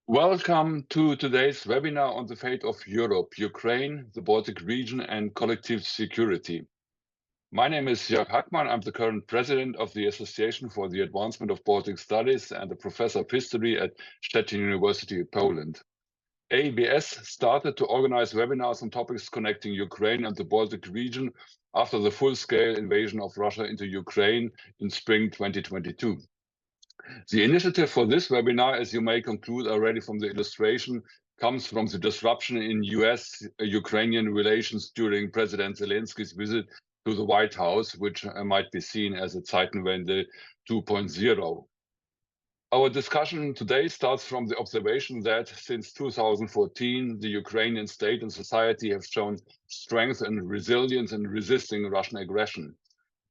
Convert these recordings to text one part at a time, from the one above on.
Welcome to today's webinar on the fate of Europe, Ukraine, the Baltic region, and collective security. My name is Jörg Hackmann. I'm the current president of the Association for the Advancement of Baltic Studies and a professor of history at Szczecin University, Poland. AABS started to organize webinars on topics connecting Ukraine and the Baltic region after the full-scale invasion of Russia into Ukraine in spring 2022. The initiative for this webinar, as you may conclude already from the illustration, comes from the disruption in US-Ukrainian relations during President Zelensky's visit to the White House, which might be seen as a Zeitenwende 2.0. Our discussion today starts from the observation that since 2014, the Ukrainian state and society have shown strength and resilience in resisting Russian aggression.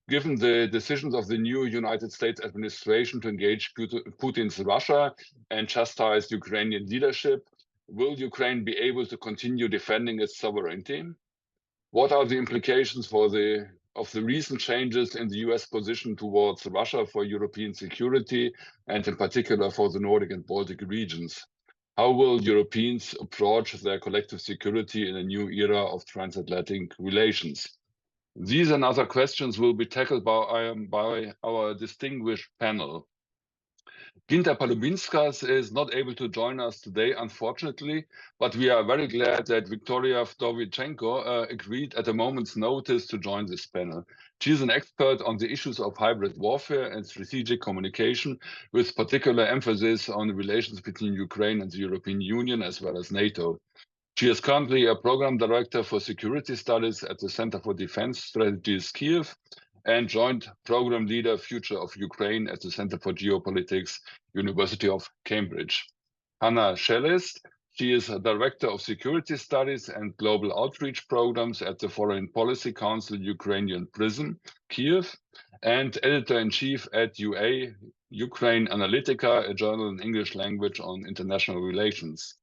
Given the decisions of the new United States administration to engage Putin's Russia and chastise Ukrainian leadership, will Ukraine be able to continue defending its sovereignty? What are the implications of the recent changes in the US position towards Russia for European security, and in particular for the Nordic and Baltic regions? How will Europeans approach their collective security in a new era of transatlantic relations? These and other questions will be tackled by our distinguished panel. Ginta Palubinskas is not able to join us today, unfortunately, but we are very glad that Victoria Vdovychenko agreed at a moment's notice to join this panel. She is an expert on the issues of hybrid warfare and strategic communication, with particular emphasis on the relations between Ukraine and the European Union, as well as NATO. She is currently a program director for security studies at the Center for Defense Strategies Kiev and joint program leader Future of Ukraine at the Center for Geopolitics, University of Cambridge. Hanna Shelest, she is a director of security studies and global outreach programs at the Foreign Policy Council Ukrainian Prism, Kiev, and editor-in-chief at UA, Ukraine Analytica, a journal in English language on international relations.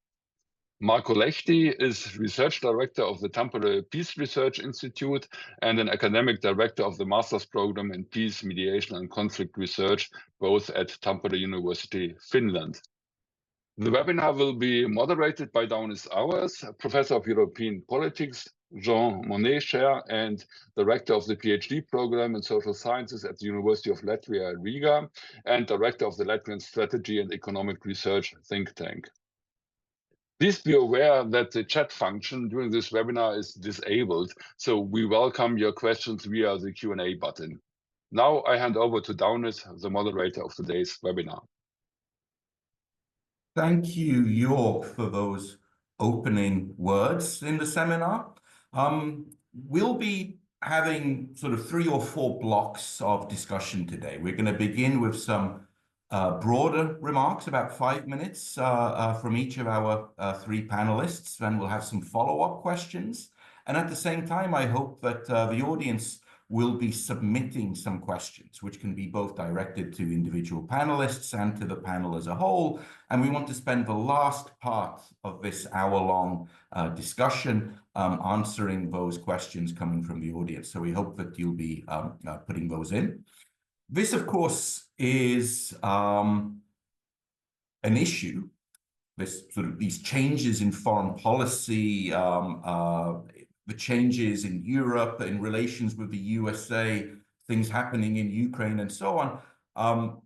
Marko Lehti is research director of the Tampere Peace Research Institute and an academic director of the master's program in peace, mediation, and conflict research, both at Tampere University, Finland. The webinar will be moderated by Daunis Auers, professor of European politics, Jean Monnet Chair and director of the PhD program in social sciences at the University of Latvia, Riga, and director of the Latvian Strategy and Economic Research think tank. Please be aware that the chat function during this webinar is disabled, so we welcome your questions via the Q&A button. Now I hand over to Daunis, the moderator of today's webinar. Thank you, Jörg, for those opening words in the seminar. We'll be having sort of 3 or 4 blocks of discussion today. We're going to begin with some broader remarks, about 5 minutes from each of our 3 panelists, and we'll have some follow-up questions. And at the same time, I hope that the audience will be submitting some questions, which can be both directed to individual panelists and to the panel as a whole. And we want to spend the last part of this hour-long discussion answering those questions coming from the audience. So we hope that you'll be putting those in. This, of course, is an issue. These changes in foreign policy, the changes in Europe, in relations with the USA, things happening in Ukraine, and so on,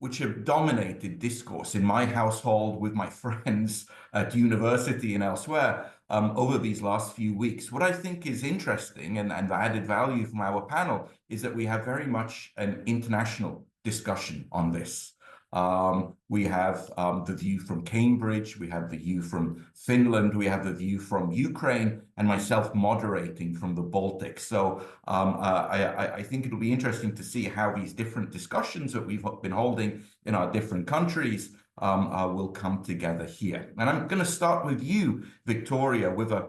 which have dominated discourse in my household, with my friends at university and elsewhere over these last few weeks. What I think is interesting and the added value from our panel is that we have very much an international discussion on this. We have the view from Cambridge, we have the view from Finland, we have the view from Ukraine, and myself moderating from the Baltic. So I think it'll be interesting to see how these different discussions that we've been holding in our different countries will come together here. And I'm going to start with you, Victoria, with a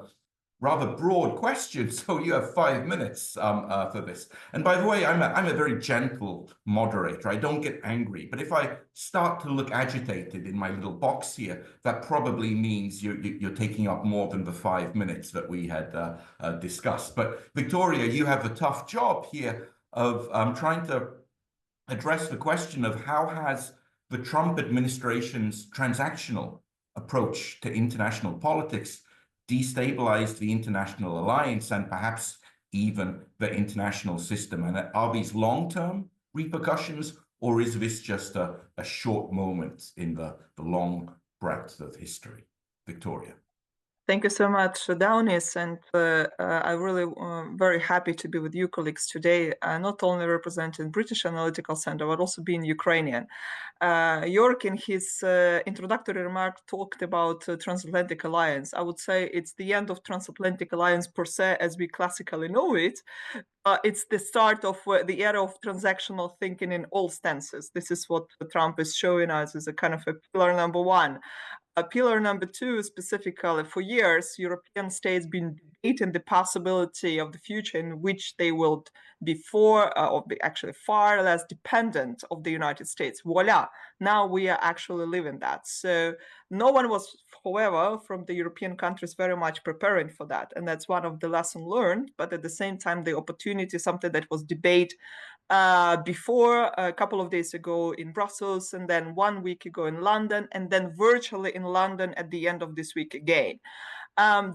rather broad question, so you have 5 minutes for this. And by the way, I'm a very gentle moderator. I don't get angry, but if I start to look agitated in my little box here, that probably means you're taking up more than the 5 minutes that we had discussed. But Victoria, you have the tough job here of trying to address the question of how has the Trump administration's transactional approach to international politics destabilized the international alliance and perhaps even the international system? And are these long-term repercussions, or is this just a short moment in the long breadth of history? Victoria. Thank you so much, Daunis, and I'm really very happy to be with you colleagues today, not only representing British Analytical Center, but also being Ukrainian. Jörg, in his introductory remark, talked about transatlantic alliance. I would say it's the end of transatlantic alliance per se, as we classically know it. It's the start of the era of transactional thinking in all stances. This is what Trump is showing us as a kind of a pillar number one. Pillar number two, specifically, for years, European states been debating the possibility of the future in which they will be actually far less dependent of the United States. Voila! Now we are actually living that. So no one was, however, from the European countries very much preparing for that. And that's one of the lessons learned. But at the same time, the opportunity, something that was debated before a couple of days ago in Brussels, and then 1 week ago in London, and then virtually in London at the end of this week again.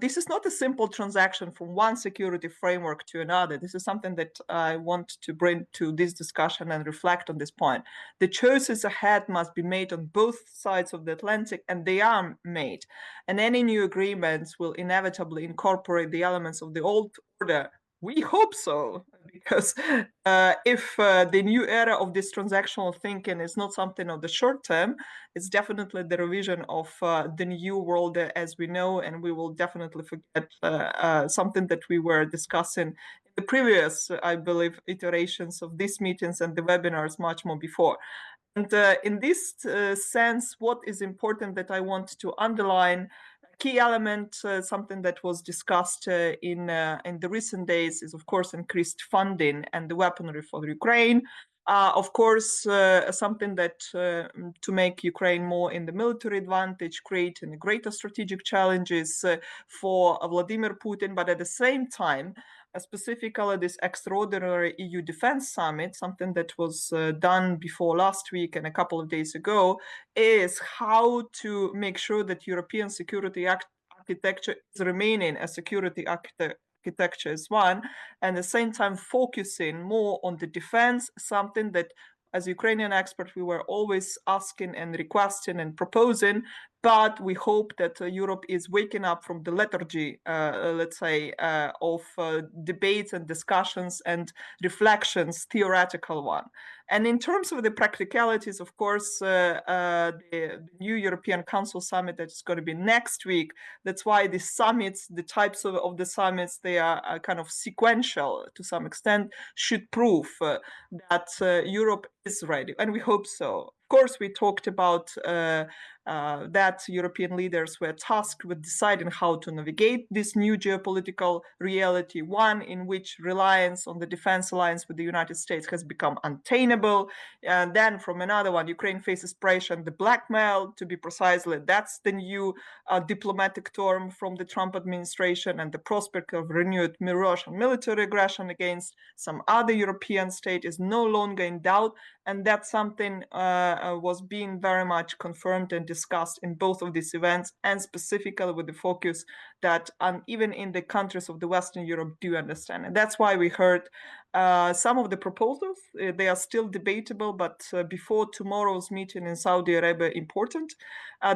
This is not a simple transaction from one security framework to another. This is something that I want to bring to this discussion and reflect on this point. The choices ahead must be made on both sides of the Atlantic, and they are made. And any new agreements will inevitably incorporate the elements of the old order. We hope so, because if the new era of this transactional thinking is not something of the short term, it's definitely the revision of the new world as we know, and we will definitely forget something that we were discussing in the previous, I believe, iterations of these meetings and the webinars much more before. And in this sense, what is important that I want to underline, key element, something that was discussed in the recent days, is of course increased funding and the weaponry for Ukraine. Of course, something that to make Ukraine more in the military advantage, creating greater strategic challenges for Vladimir Putin, but at the same time, specifically this extraordinary EU Defense Summit, something that was done before last week and a couple of days ago, is how to make sure that European security architecture is remaining a security architecture as one, and at the same time focusing more on the defense, something that as Ukrainian experts we were always asking and requesting and proposing, but we hope that Europe is waking up from the lethargy, let's say, of debates and discussions and reflections, theoretical one. And in terms of the practicalities, of course, the new European Council summit that is going to be next week, that's why the summits, the types of the summits, they are kind of sequential to some extent, should prove that Europe is ready, and we hope so. Of course, we talked about that European leaders were tasked with deciding how to navigate this new geopolitical reality, one in which reliance on the defense alliance with the United States has become untenable. And then from another one, Ukraine faces pressure and the blackmail, to be precisely, that's the new diplomatic term from the Trump administration, and the prospect of renewed Russian military aggression against some other European state is no longer in doubt. And that's something was being very much confirmed and discussed in both of these events, and specifically with the focus that even in the countries of the Western Europe do understand. And that's why we heard some of the proposals. They are still debatable, but before tomorrow's meeting in Saudi Arabia, important.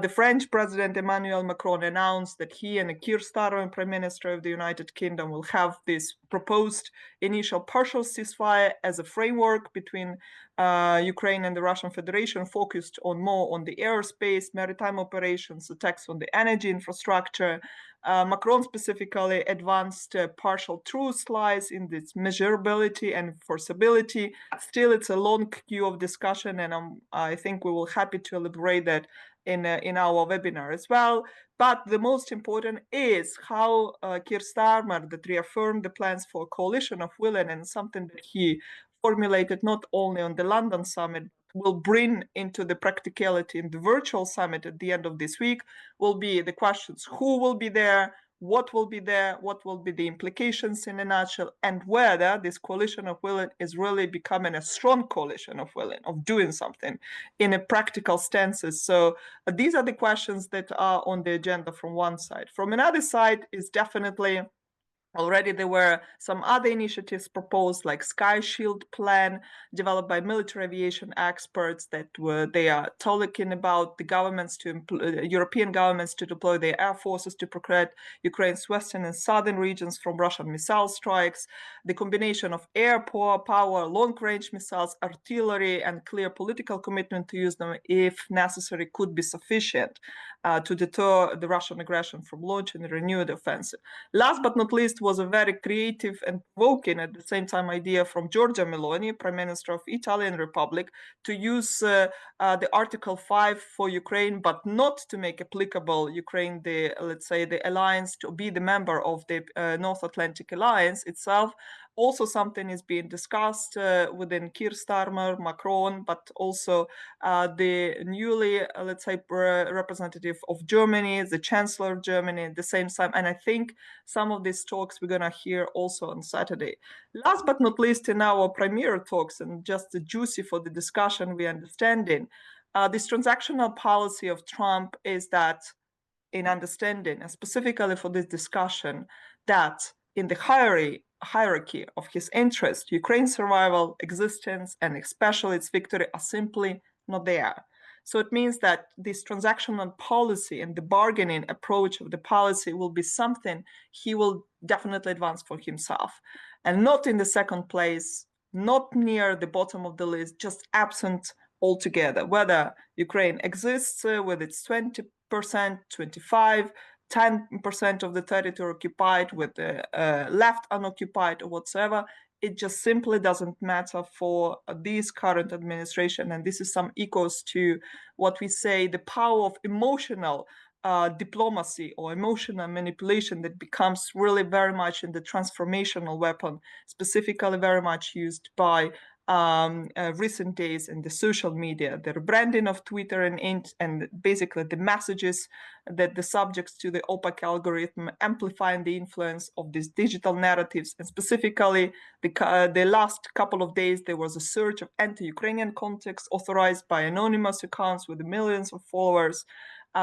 The French President Emmanuel Macron announced that he and Keir Starmer, Prime Minister of the United Kingdom, will have this proposed initial partial ceasefire as a framework between Ukraine and the Russian Federation, focused more on the airspace, maritime operations, attacks on the energy infrastructure. Macron specifically advanced partial truce lies in this measurability and enforceability. Still, it's a long queue of discussion, and I think we will happy to elaborate that in our webinar as well. But the most important is how Keir Starmer that reaffirmed the plans for a coalition of willing, and something that he formulated not only on the London summit, will bring into the practicality in the virtual summit at the end of this week, will be the questions: who will be there, what will be there, what will be the implications in a nutshell, and whether this coalition of willing is really becoming a strong coalition of willing, of doing something in a practical stances. So these are the questions that are on the agenda from one side. From another side is definitely already there were some other initiatives proposed, like Sky Shield plan developed by military aviation experts that they are talking about the governments European governments to deploy their air forces to protect Ukraine's western and southern regions from Russian missile strikes. The combination of air power, long-range missiles, artillery, and clear political commitment to use them if necessary could be sufficient to deter the Russian aggression from launching a renewed offensive. Last but not least was a very creative and provoking at the same time idea from Giorgia Meloni, Prime Minister of Italian Republic, to use the Article 5 for Ukraine, but not to make applicable Ukraine, let's say the alliance, to be the member of the North Atlantic Alliance itself. Also something is being discussed within Keir Starmer, Macron, but also the newly, let's say, representative of Germany, the Chancellor of Germany at the same time. And I think some of these talks we're going to hear also on Saturday. Last but not least, in our premier talks, and just the juicy for the discussion we're understanding, this transactional policy of Trump is that in understanding, and specifically for this discussion, that in the hierarchy of his interest, Ukraine's survival, existence, and especially its victory are simply not there. So it means that this transactional policy and the bargaining approach of the policy will be something he will definitely advance for himself. And not in the second place, not near the bottom of the list, just absent altogether. Whether Ukraine exists with its 20%, 25%, 10% of the territory occupied, with the left unoccupied or whatsoever, it just simply doesn't matter for this current administration. And this is some echoes to what we say, the power of emotional diplomacy or emotional manipulation that becomes really very much in the transformational weapon, specifically very much used by recent days in the social media, the rebranding of Twitter and basically the messages that the subjects to the opaque algorithm amplifying the influence of these digital narratives. And specifically, the last couple of days, there was a surge of anti-Ukrainian context authorized by anonymous accounts with millions of followers,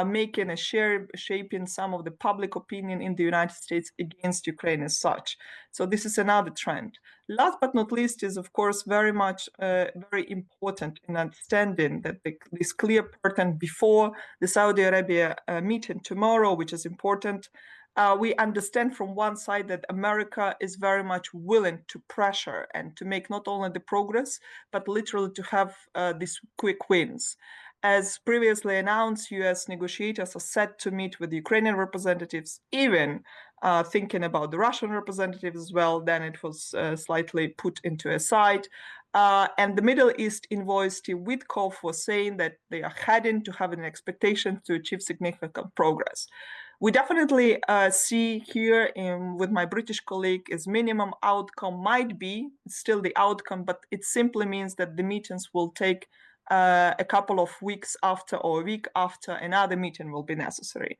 making a shaping some of the public opinion in the United States against Ukraine as such. So this is another trend. Last but not least is, of course, very much very important in understanding that this clear pattern before the Saudi Arabia meeting tomorrow, which is important. We understand from one side that America is very much willing to pressure and to make not only the progress, but literally to have these quick wins. As previously announced, US negotiators are set to meet with Ukrainian representatives, even thinking about the Russian representatives as well. Then it was slightly put into a side. And the Middle East envoy Steve Witkoff was saying that they are heading to have an expectation to achieve significant progress. We definitely see here with my British colleague as minimum outcome might be still the outcome, but it simply means that the meetings will take a couple of weeks after or a week after another meeting will be necessary,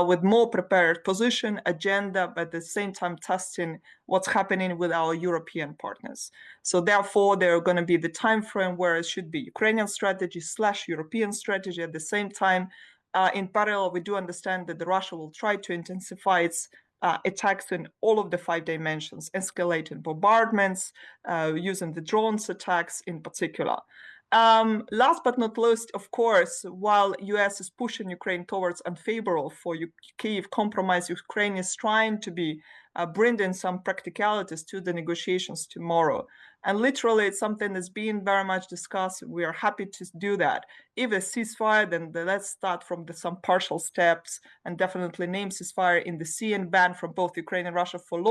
with more prepared position, agenda, but at the same time testing what's happening with our European partners. So therefore, there are going to be the time frame where it should be Ukrainian strategy / European strategy. At the same time, in parallel, we do understand that Russia will try to intensify its attacks in all of the 5 dimensions, escalating bombardments, using the drones attacks in particular. Last but not least, of course, while US is pushing Ukraine towards unfavorable for Kyiv compromise, Ukraine is trying to be bringing some practicalities to the negotiations tomorrow. And literally, it's something that's being very much discussed. We are happy to do that. If a ceasefire, then let's start from some partial steps and definitely name ceasefire in the sea and ban from both Ukraine and Russia for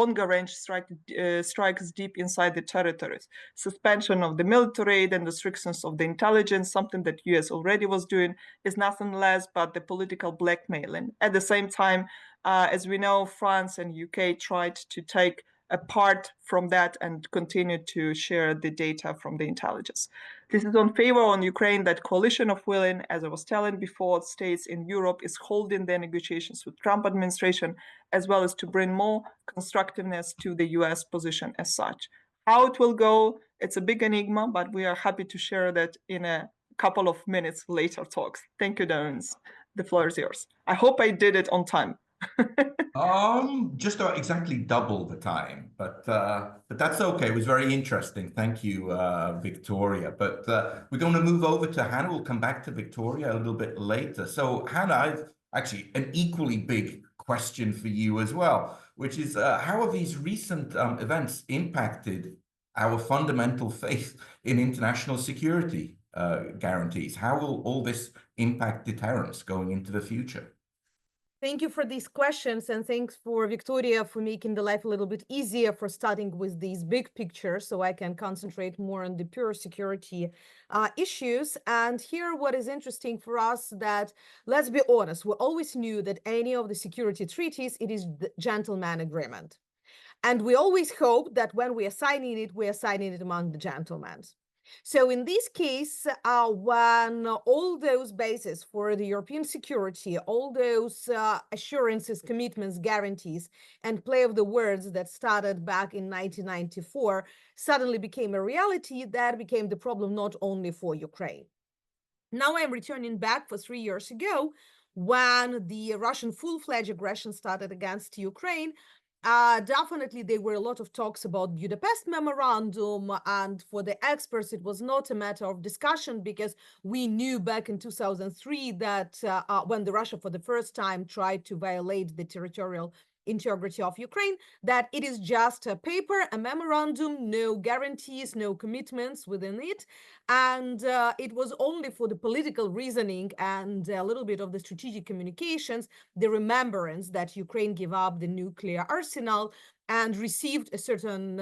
longer range strikes deep inside the territories. Suspension of the military aid and restrictions of the intelligence, something that US already was doing, is nothing less but the political blackmailing. At the same time, as we know, France and UK tried to take apart from that and continue to share the data from the intelligence. This is on favor on Ukraine that coalition of willing, as I was telling before, states in Europe is holding their negotiations with Trump administration, as well as to bring more constructiveness to the US position as such. How it will go, it's a big enigma, but we are happy to share that in a couple of minutes later talks. Thank you, Daunis. The floor is yours. I hope I did it on time. Just about exactly double the time, but that's okay. It was very interesting. Thank you, Victoria. But we're going to move over to Hanna. We'll come back to Victoria a little bit later. So Hanna, I've actually an equally big question for you as well, which is how have these recent events impacted our fundamental faith in international security guarantees? How will all this impact deterrence going into the future? Thank you for these questions, and thanks for Victoria for making the life a little bit easier for starting with these big pictures, so I can concentrate more on the pure security issues. And here, what is interesting for us that, let's be honest, we always knew that any of the security treaties, it is the gentleman agreement. And we always hope that when we are signing it among the gentlemen. So in this case, when all those bases for the European security, all those assurances, commitments, guarantees, and play of the words that started back in 1994 suddenly became a reality, that became the problem not only for Ukraine. Now I'm returning back for 3 years ago when the Russian full-fledged aggression started against Ukraine. Definitely, there were a lot of talks about Budapest Memorandum, and for the experts, it was not a matter of discussion because we knew back in 2003 that when the Russia for the first time tried to violate the territorial integrity of Ukraine, that it is just a paper, a memorandum, no guarantees, no commitments within it. And it was only for the political reasoning and a little bit of the strategic communications, the remembrance that Ukraine gave up the nuclear arsenal and received a certain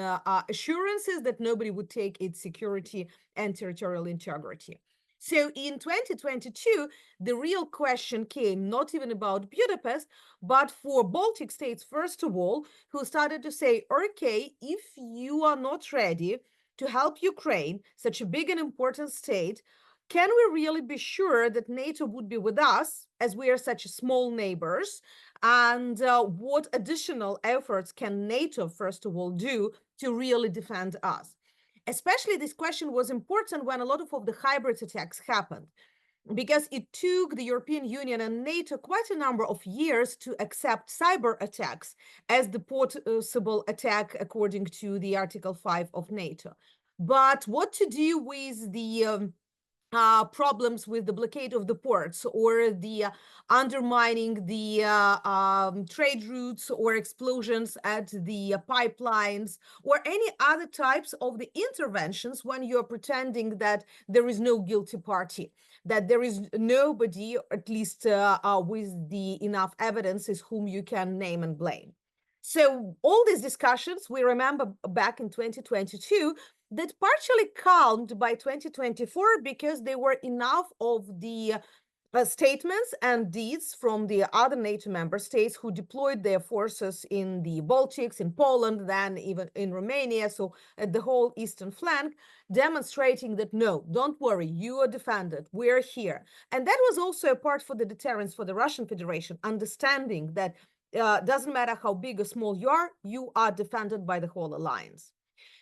assurances that nobody would take its security and territorial integrity. So in 2022, the real question came not even about Budapest, but for Baltic states, first of all, who started to say, okay, if you are not ready to help Ukraine, such a big and important state, can we really be sure that NATO would be with us as we are such small neighbors? And what additional efforts can NATO, first of all, do to really defend us? Especially this question was important when a lot of the hybrid attacks happened, because it took the European Union and NATO quite a number of years to accept cyber attacks as the possible attack according to the Article 5 of NATO. But what to do with the problems with the blockade of the ports or the undermining the trade routes or explosions at the pipelines or any other types of the interventions when you're pretending that there is no guilty party, that there is nobody, at least with the enough evidences, whom you can name and blame. So all these discussions, we remember back in 2022, that partially calmed by 2024 because there were enough of the statements and deeds from the other NATO member states who deployed their forces in the Baltics, in Poland, then even in Romania, so at the whole eastern flank, demonstrating that no, don't worry, you are defended, we're here. And that was also a part for the deterrence for the Russian Federation, understanding that doesn't matter how big or small you are defended by the whole alliance.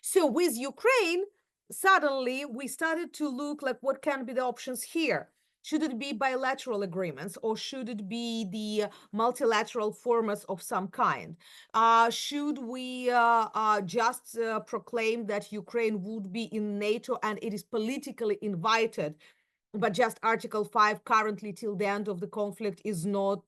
So with Ukraine, suddenly we started to look like what can be the options here. Should it be bilateral agreements or should it be the multilateral formats of some kind? Should we just proclaim that Ukraine would be in NATO and it is politically invited, but just Article 5 currently till the end of the conflict is not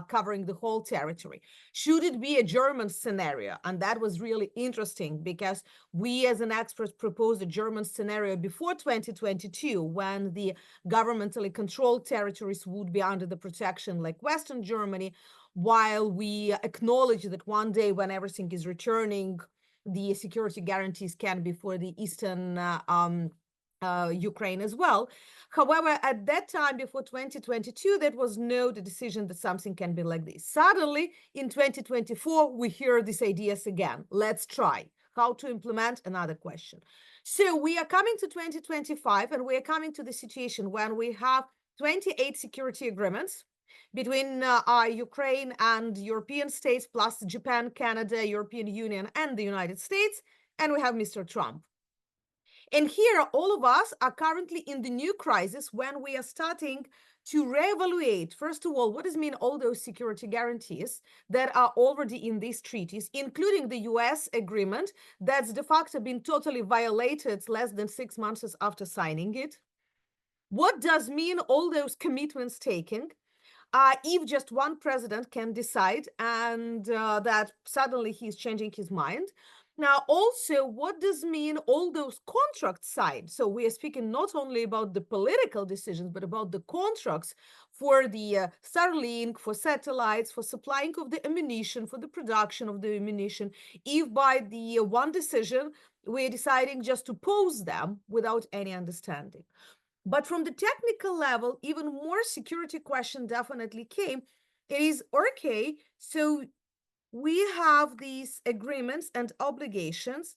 covering the whole territory? Should it be a German scenario? And that was really interesting because we as an expert proposed a German scenario before 2022 when the governmentally controlled territories would be under the protection like Western Germany, while we acknowledge that one day when everything is returning, the security guarantees can be for the Eastern Ukraine as well. However, at that time, before 2022, there was no decision that something can be like this. Suddenly, in 2024, we hear these ideas again. Let's try. How to implement, another question. So we are coming to 2025, and we are coming to the situation when we have 28 security agreements between Ukraine and European states, plus Japan, Canada, European Union, and the United States, and we have Mr. Trump. And here, all of us are currently in the new crisis when we are starting to reevaluate, first of all, what does mean all those security guarantees that are already in these treaties, including the US agreement that's de facto been totally violated less than 6 months after signing it. What does mean all those commitments taken? If just one president can decide and that suddenly he's changing his mind. Now, also, what does mean all those contracts signed? So we are speaking not only about the political decisions, but about the contracts for the Starlink, for satellites, for supplying of the ammunition, for the production of the ammunition. If by the one decision, we're deciding just to pose them without any understanding. But from the technical level, even more security question definitely came. It is, okay, so we have these agreements and obligations,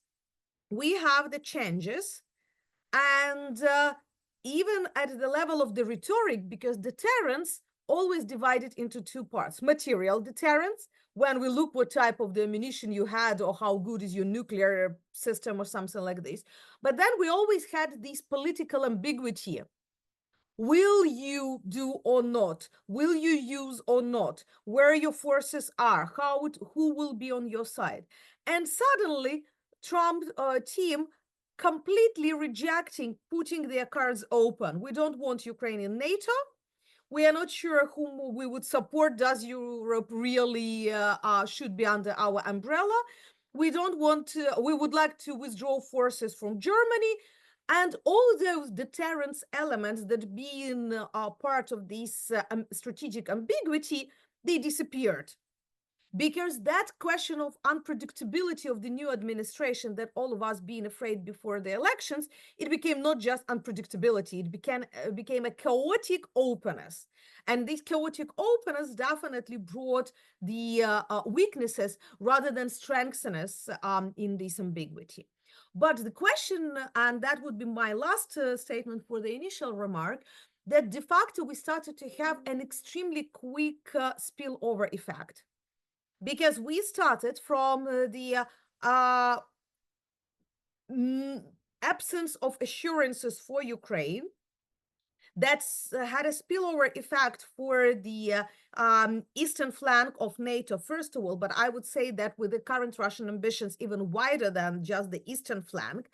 we have the changes, and even at the level of the rhetoric, because deterrence always divided into two parts: material deterrence, when we look what type of the ammunition you had or how good is your nuclear system or something like this. But then we always had this political ambiguity. Will you do or not? Will you use or not? Where your forces are? Who will be on your side? And suddenly, Trump team completely rejecting, putting their cards open. We don't want Ukraine in NATO. We are not sure whom we would support. Does Europe really should be under our umbrella? We don't want to, we would like to withdraw forces from Germany. And all those deterrence elements that being part of this strategic ambiguity, they disappeared. Because that question of unpredictability of the new administration that all of us being afraid before the elections, it became not just unpredictability, it became a chaotic openness. And this chaotic openness definitely brought the weaknesses rather than strengths in this ambiguity. But the question, and that would be my last statement for the initial remark, that de facto we started to have an extremely quick spillover effect. Because we started from the absence of assurances for Ukraine, that's had a spillover effect for the eastern flank of NATO, first of all, but I would say that with the current Russian ambitions, even wider than just the eastern flank,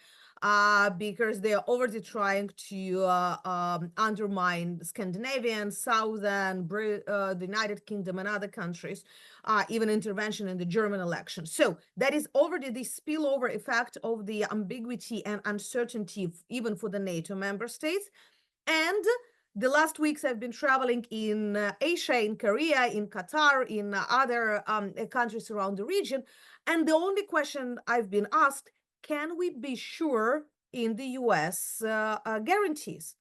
because they are already trying to undermine Scandinavian, Southern, the United Kingdom and other countries, even intervention in the German election. So that is already the spillover effect of the ambiguity and uncertainty, even for the NATO member states. And the last weeks I've been traveling in Asia, in Korea, in Qatar, in other countries around the region. And the only question I've been asked, can we be sure in the US guarantees?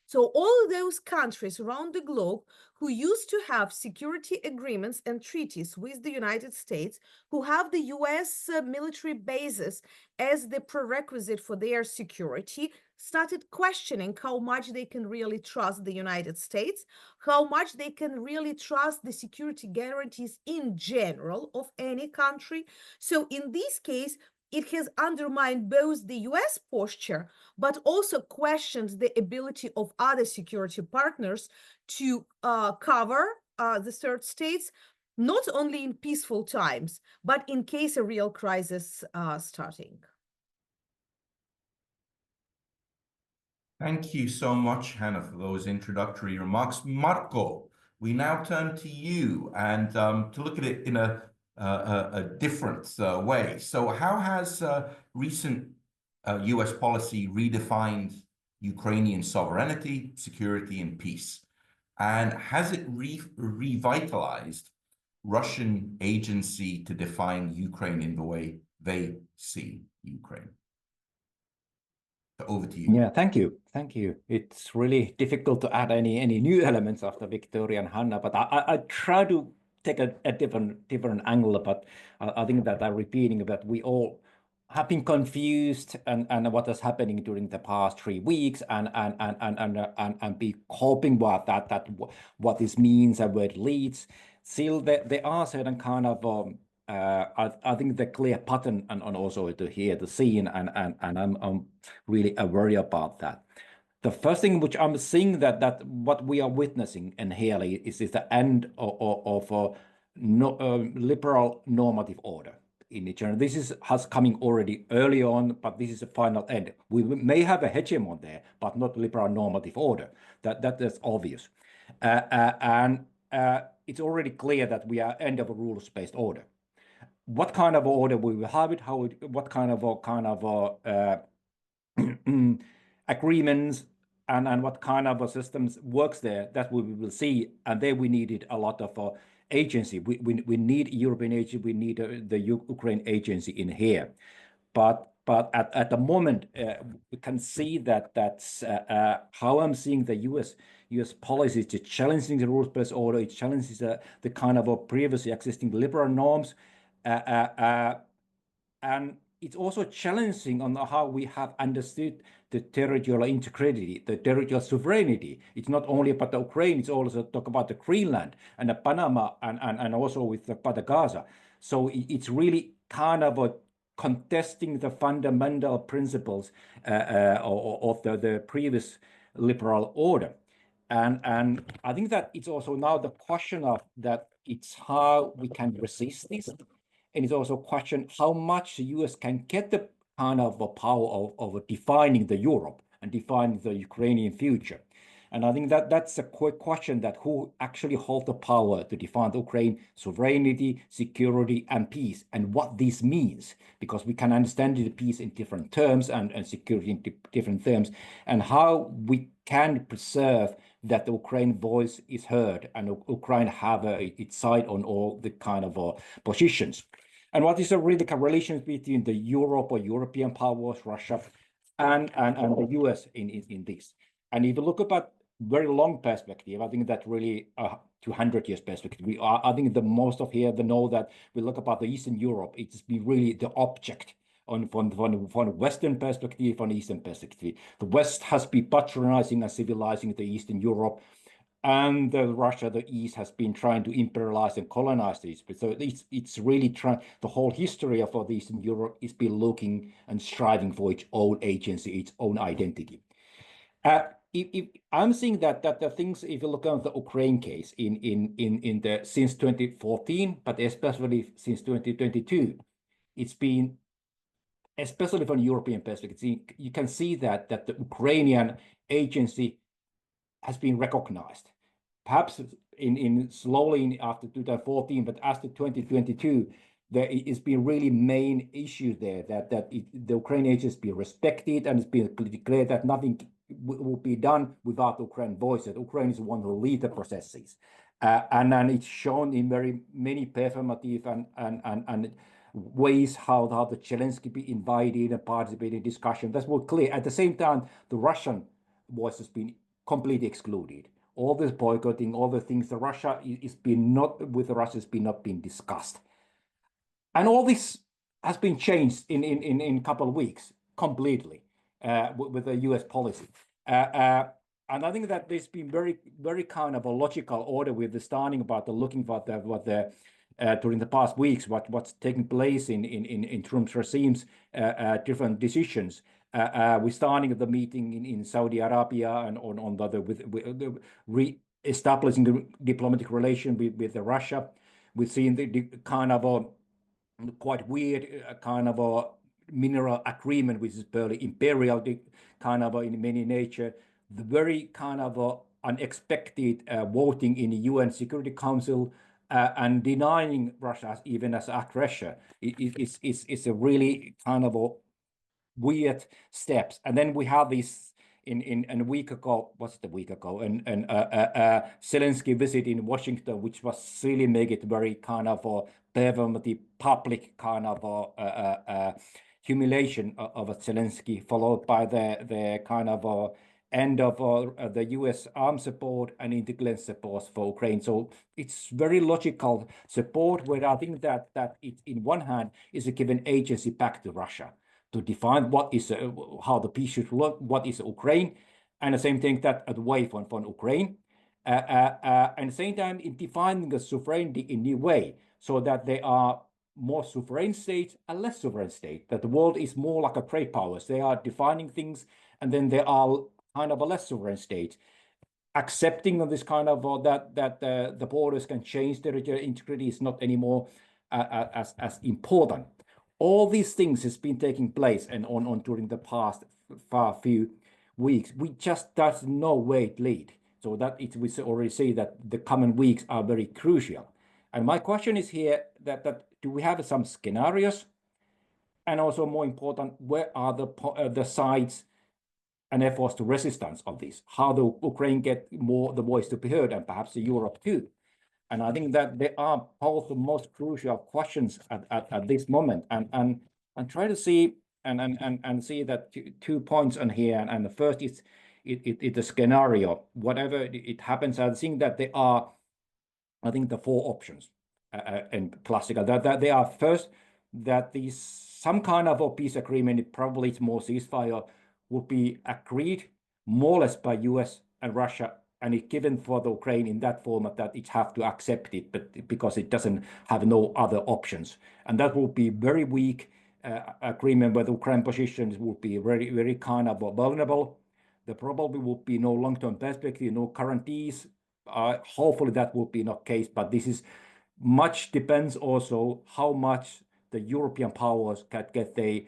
So all those countries around the globe who used to have security agreements and treaties with the United States, who have the US military bases as the prerequisite for their security, started questioning how much they can really trust the United States, how much they can really trust the security guarantees in general of any country. So in this case, it has undermined both the US posture, but also questions the ability of other security partners to cover the third states, not only in peaceful times, but in case a real crisis starting. Thank you so much, Hanna, for those introductory remarks. Marko, we now turn to you and to look at it in a different way. So how has recent US policy redefined Ukrainian sovereignty, security, and peace? And has it revitalized Russian agency to define Ukraine in the way they see Ukraine? So over to you. Yeah, thank you. Thank you. It's really difficult to add any new elements after Victoria and Hanna, but I try to take a different angle, but I think that I'm repeating that we all have been confused and what is happening during the past 3 weeks and be hoping about that what this means and where it leads. Still, there are certain kind of I think the clear pattern and also to hear the scene and I'm really worried about that. The first thing which I'm seeing that what we are witnessing and hearing is the end of liberal normative order in general. This has coming already early on, but this is the final end. We may have a hegemon there, but not liberal normative order. That's obvious, and it's already clear that we are end of a rules-based order. What kind of order we will have it? What kind of agreements and what kind of systems works there? That we will see, and there we needed a lot of agency. We need European agency. We need the Ukraine agency in here, but at the moment we can see that's how I'm seeing the U.S. policy is challenging the rules-based order. It challenges the kind of previously existing liberal norms. And it's also challenging on how we have understood the territorial integrity, the territorial sovereignty. It's not only about the Ukraine, it's also talk about the Greenland and the Panama and also with the Gaza. So it's really kind of contesting the fundamental principles of the previous liberal order. And I think that it's also now the question of that it's how we can resist this. And it's also a question how much the US can get the kind of power of defining the Europe and defining the Ukrainian future. And I think that's a quick question that who actually hold the power to define the Ukraine sovereignty, security, and peace, and what this means, because we can understand the peace in different terms and security in different terms, and how we can preserve that the Ukraine voice is heard and Ukraine have its side on all the kind of positions. And what is really the relations between the Europe or European powers, Russia, and the US in this? And if you look about very long perspective, I think that really 200 years perspective, I think the most of here, they know that we look about the Eastern Europe, it's been really the object from Western perspective, from Eastern perspective. The West has been patronizing and civilizing the Eastern Europe, and Russia, the East, has been trying to imperialize and colonize this. So it's really trying, the whole history of the Eastern Europe is been looking and striving for its own agency, its own identity. If I'm seeing that the things, if you look at the Ukraine case since 2014, but especially since 2022, it's been, especially from European perspective, you can see that the Ukrainian agency has been recognized. Perhaps in slowly after 2014, but after 2022, there has been really main issue there that the Ukrainian agency has been respected, and it's been declared that nothing will be done without Ukraine voice, that Ukraine is one who lead the processes. And then it's shown in very many performative and ways how the Zelensky be invited and participated in discussion. That's more clear. At the same time, the Russian voice has been completely excluded. All this boycotting, all the things, the Russia is been not with the Russia has been not been discussed, and all this has been changed in a couple of weeks completely with the U.S. policy. And I think that there's been very kind of a logical order with the starting about the looking about during the past weeks what's taking place in Trump's regime's different decisions. We're starting the meeting in Saudi Arabia and on the other with re-establishing the diplomatic relation with Russia. We've seen the kind of a quite weird kind of a mineral agreement, which is purely imperial kind of in many nature. The very kind of unexpected voting in the UN Security Council and denying Russia even as aggressor is a really kind of a weird steps. And then we have this in a week ago, what's it a week ago, and Zelensky visit in Washington, which was really make it very kind of a performative public kind of humiliation of Zelensky, followed by the kind of end of the US arms support and intelligence support for Ukraine. So it's very logical support, where I think that it, in one hand, is a given agency back to Russia to define what is how the peace should look, what is Ukraine, and the same thing that away from Ukraine. At the same time, in defining the sovereignty in a new way, so that there are more sovereign states and less sovereign states, that the world is more like a great powers. They are defining things, and then there are kind of a less sovereign state, accepting of this kind of that the borders can change, territorial integrity is not anymore as important. All these things has been taking place and on during the past few weeks. We just doesn't know where it lead. So that we already say that the coming weeks are very crucial. And my question is here that do we have some scenarios, and also more important, where are the sides and efforts to resistance of this? How the Ukraine get more the voice to be heard, and perhaps Europe too. And I think that they are both the most crucial questions at this moment. And try to see and see that 2 points on here. And the first is it's a scenario. Whatever it happens, I think that there are, I think, the 4 options and classical. That they are first that these some kind of a peace agreement, probably it's more ceasefire, would be agreed more or less by US and Russia, and it given for the Ukraine in that format that it have to accept it, but because it doesn't have no other options. And that will be very weak agreement where the Ukraine positions would be very, very kind of vulnerable. There probably would be no long-term perspective, no guarantees. Hopefully that will be not case, but this is much depends also how much the European powers can get their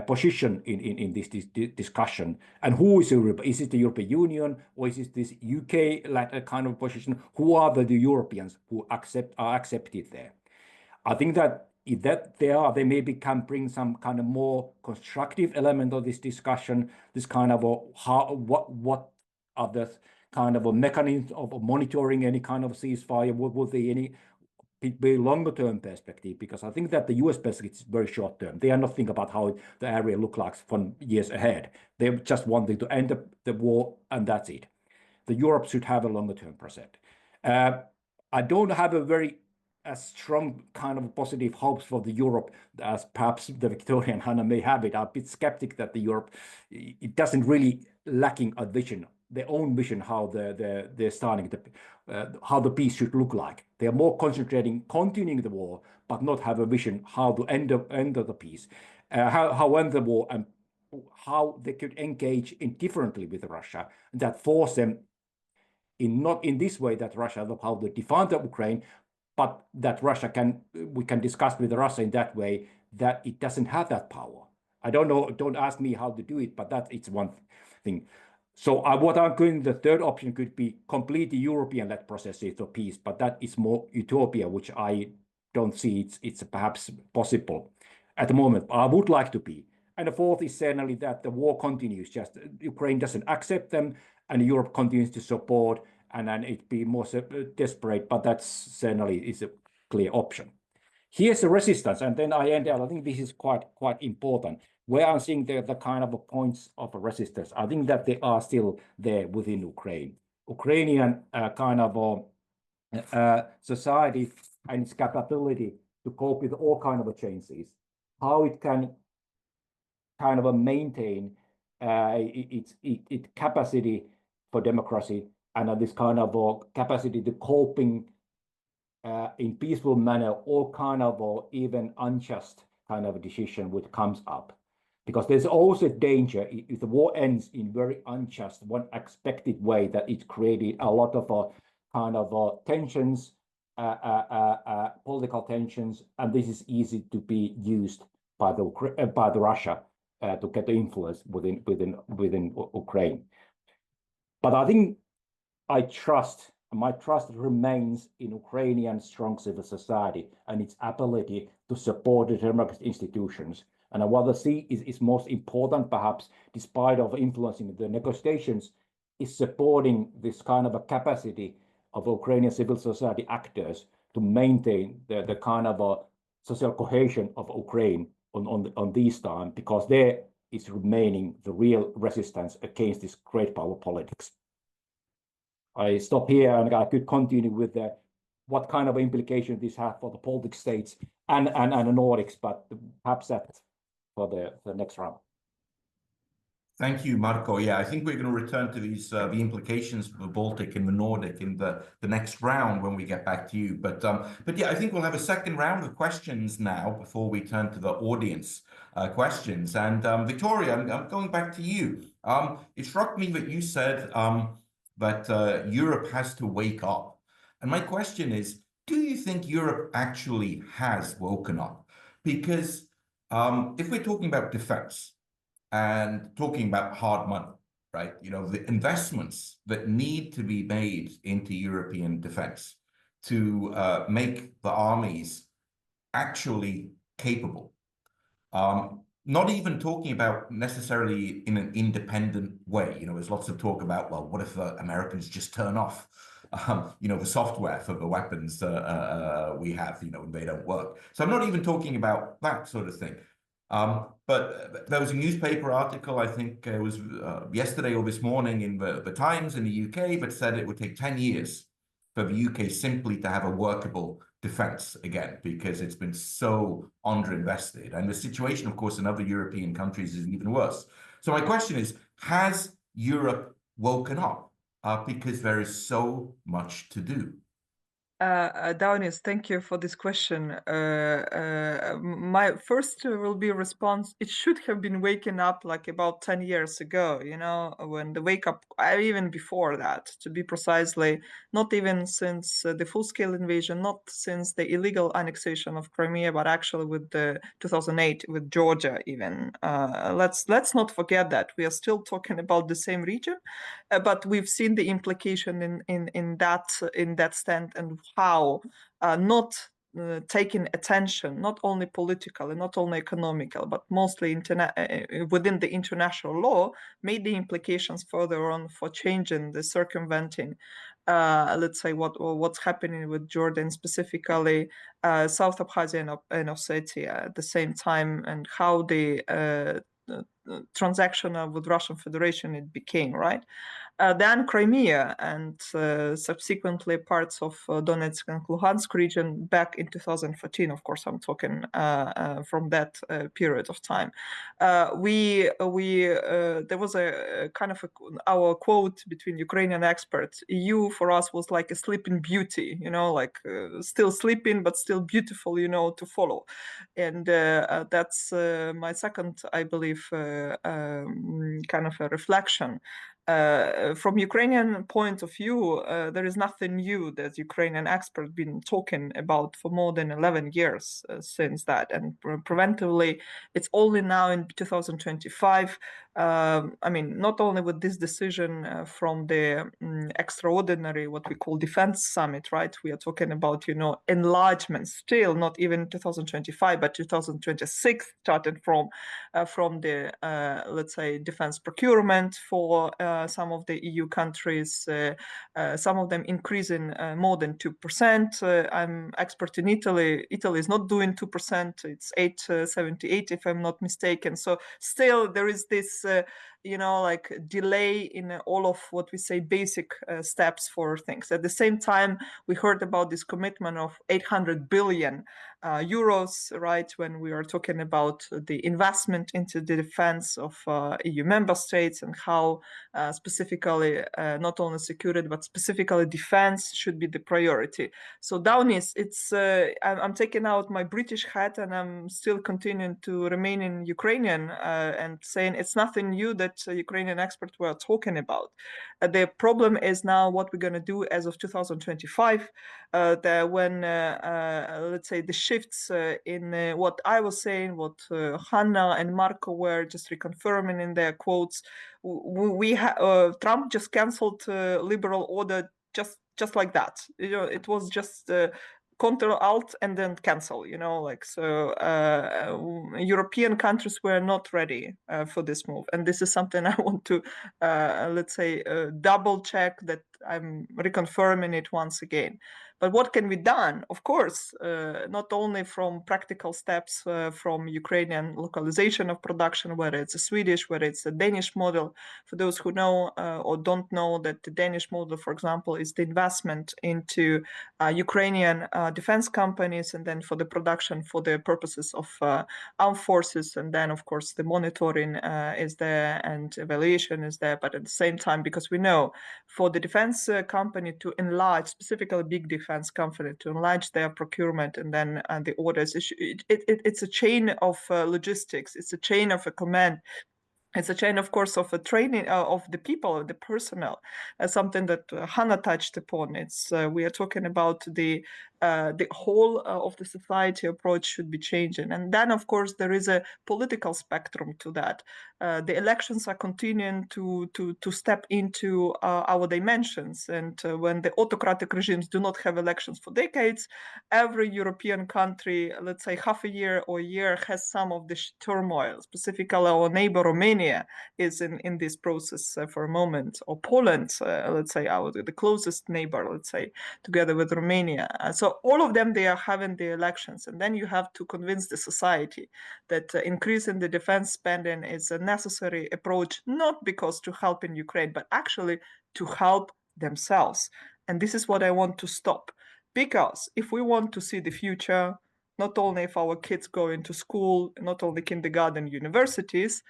position in this discussion. And who is Europe? Is it the European Union, or is it this UK kind of position? Who are the Europeans who are accepted there? I think that if that they maybe can bring some kind of more constructive element of this discussion, this kind of what are the kind of a mechanism of monitoring any kind of ceasefire, would there any be longer term perspective, because I think that the US perspective is very short term. They are not thinking about how the area looks like for years ahead. They just wanting to end the war, and that's it. The Europe should have a longer term project. I don't have a very strong kind of positive hopes for the Europe as perhaps the Victoria and Hanna may have it. I'm a bit skeptic that the Europe, it doesn't really lacking a vision, their own vision, how they're starting how the peace should look like. They are more concentrating continuing the war, but not have a vision how to end the peace, how end the war, and how they could engage differently with Russia, that force them not in this way that Russia how to defend the Ukraine, but that we can discuss with Russia in that way that it doesn't have that power. I don't know, don't ask me how to do it, but it's one thing. So what I'm going, the third option could be completely European-led processes of peace, but that is more utopia, which I don't see it's perhaps possible at the moment. I would like to be. And the fourth is certainly that the war continues, just Ukraine doesn't accept them, and Europe continues to support, and then it be more desperate, but that's certainly is a clear option. Here's the resistance, and then I end up, I think this is quite important, where I'm seeing the kind of points of resistance. I think that they are still there within Ukraine. Ukrainian kind of society and its capability to cope with all kind of changes, how it can kind of maintain its capacity for democracy, and this kind of capacity to coping in peaceful manner, all kind of even unjust kind of decision which comes up. Because there's also danger if the war ends in very unjust, one expected way, that it created a lot of kind of tensions, political tensions, and this is easy to be used by the Russia to get the influence within Ukraine. But I think my trust remains in Ukrainian strong civil society and its ability to support the democratic institutions. And what I see is most important, perhaps, despite of influencing the negotiations, is supporting this kind of a capacity of Ukrainian civil society actors to maintain the kind of social cohesion of Ukraine on this time, because there is remaining the real resistance against this great power politics. I stop here, and I could continue with what kind of implication this has for the Baltic states and the Nordics, but perhaps that for the next round. Thank you, Marko. Yeah, I think we're going to return to these the implications for the Baltic and the Nordic in the next round when we get back to you. But yeah, I think we'll have a second round of questions now before we turn to the audience questions. And Victoria, I'm going back to you. It struck me that you said that Europe has to wake up. And my question is, do you think Europe actually has woken up? Because if we're talking about defense, and talking about hard money, right? You know, the investments that need to be made into European defense to make the armies actually capable. Not even talking about necessarily in an independent way. You know, there's lots of talk about, well, what if the Americans just turn off, you know, the software for the weapons we have, you know, and they don't work. So I'm not even talking about that sort of thing. But there was a newspaper article, I think it was yesterday or this morning in the Times in the UK, that said it would take 10 years for the UK simply to have a workable defense again, because it's been so underinvested. And the situation, of course, in other European countries is even worse. So my question is, has Europe woken up? Because there is so much to do. Daunis, thank you for this question. My first will be response. It should have been waking up like about 10 years ago, you know, when the wake up, even before that, to be precisely, not even since the full-scale invasion, not since the illegal annexation of Crimea, but actually with the 2008 with Georgia even. Let's not forget that we are still talking about the same region, but we've seen the implication in that stand and how not taking attention, not only political and not only economical, but mostly within the international law, made the implications further on for changing the circumventing, let's say, what's happening with Jordan, specifically South Abkhazia and Ossetia at the same time, and how the transaction with Russian Federation it became, right? Then Crimea and subsequently parts of Donetsk and Luhansk region back in 2014. Of course, I'm talking from that period of time. There was a kind of our quote between Ukrainian experts. EU for us was like a sleeping beauty, you know, like still sleeping but still beautiful, you know, to follow. And that's my second, I believe, kind of a reflection. From Ukrainian point of view, there is nothing new that Ukrainian experts been talking about for more than 11 years since that. And preventively, it's only now in 2025. I mean, not only with this decision from the extraordinary, what we call defense summit, right? We are talking about, you know, enlargement still, not even 2025, but 2026, starting from the, let's say, defense procurement for some of the EU countries, some of them increasing more than 2%. I'm expert in Italy. Italy is not doing 2%. It's 8.78, if I'm not mistaken. So still there is this, you know, like delay in all of what we say basic steps for things. At the same time, we heard about this commitment of 800 billion euros, right, when we are talking about the investment into the defense of EU member states and how specifically not only security but specifically defense should be the priority. So Daunis, it's I'm taking out my British hat and I'm still continuing to remain in Ukrainian and saying it's nothing new that Ukrainian experts were talking about. The problem is now what we're going to do as of 2025, when let's say the shifts in what I was saying, what Hanna and Marko were just reconfirming in their quotes. Trump just canceled liberal order just like that. You know, it was just Ctrl-Alt and then cancel, you know, like, so European countries were not ready for this move. And this is something I want to, let's say, double check that I'm reconfirming it once again. But what can be done? Of course, not only from practical steps from Ukrainian localization of production, whether it's a Swedish, whether it's a Danish model. For those who know or don't know, that the Danish model, for example, is the investment into Ukrainian defense companies, and then for the production for the purposes of armed forces, and then of course the monitoring is there and evaluation is there. But at the same time, because we know for the defense company to enlarge, specifically big defense company, to enlarge their procurement and then the orders, it's a chain of logistics, it's a chain of a command. It's a chain, of course, of a training of the people, of the personnel, something that Hanna touched upon. It's we are talking about the whole of the society approach should be changing. And then, of course, there is a political spectrum to that. The elections are continuing to step into our dimensions. And when the autocratic regimes do not have elections for decades, every European country, let's say half a year or a year, has some of the turmoil. Specifically, our neighbor Romania is in this process for a moment, or Poland, let's say, the closest neighbor, let's say, together with Romania. So all of them, they are having the elections, and then you have to convince the society that increasing the defense spending is a necessary approach, not because to help in Ukraine, but actually to help themselves. And this is what I want to stop, because if we want to see the future, not only if our kids go into school, not only kindergarten, universities,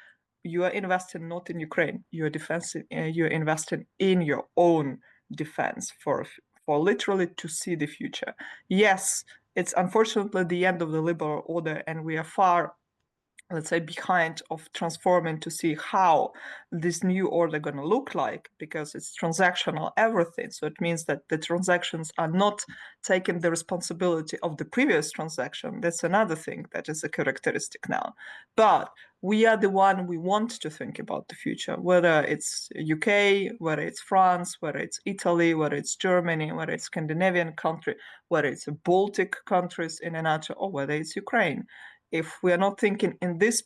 you are investing not in Ukraine. You are investing in your own defense for literally to see the future. Yes, it's unfortunately the end of the liberal order, and we are far, let's say, behind of transforming to see how this new order going to look like, because it's transactional everything. So it means that the transactions are not taking the responsibility of the previous transaction. That's another thing that is a characteristic now. But we are the one we want to think about the future, whether it's UK, whether it's France, whether it's Italy, whether it's Germany, whether it's Scandinavian country, whether it's Baltic countries in a nutshell, or whether it's Ukraine. If we are not thinking in this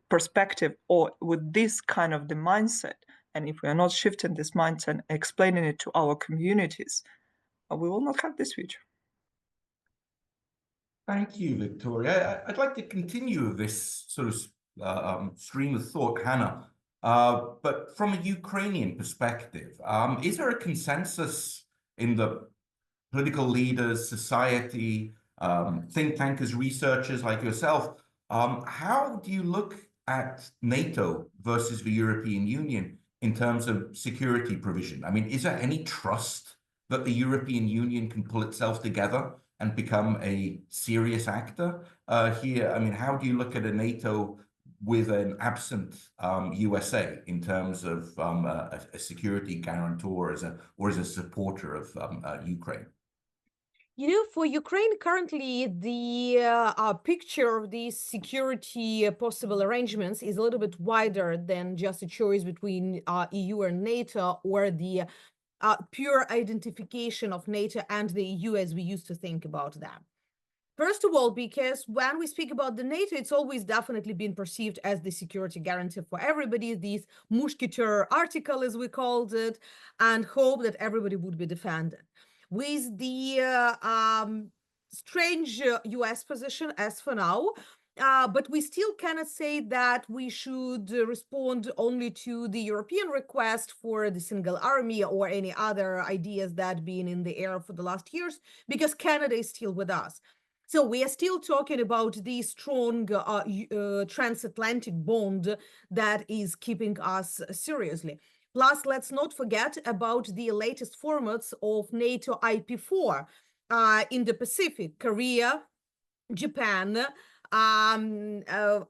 perspective or with this kind of the mindset, and if we are not shifting this mindset, explaining it to our communities, we will not have this future. Thank you, Victoria. I'd like to continue this sort of stream of thought, Hanna, but from a Ukrainian perspective, is there a consensus in the political leaders, society, think tankers, researchers like yourself? How do you look at NATO versus the European Union in terms of security provision? I mean, is there any trust that the European Union can pull itself together and become a serious actor here? I mean, how do you look at a NATO with an absent USA in terms of a security guarantor or as a supporter of Ukraine? You know, for Ukraine currently, the picture of these security possible arrangements is a little bit wider than just a choice between EU and NATO, or the pure identification of NATO and the EU as we used to think about that. First of all, because when we speak about the NATO, it's always definitely been perceived as the security guarantee for everybody, this musketeer article, as we called it, and hope that everybody would be defended. With the strange US position as for now, but we still cannot say that we should respond only to the European request for the single army or any other ideas that been in the air for the last years, because Canada is still with us. So we are still talking about the strong transatlantic bond that is keeping us seriously. Plus, let's not forget about the latest formats of NATO IP4 in the Pacific: Korea, Japan,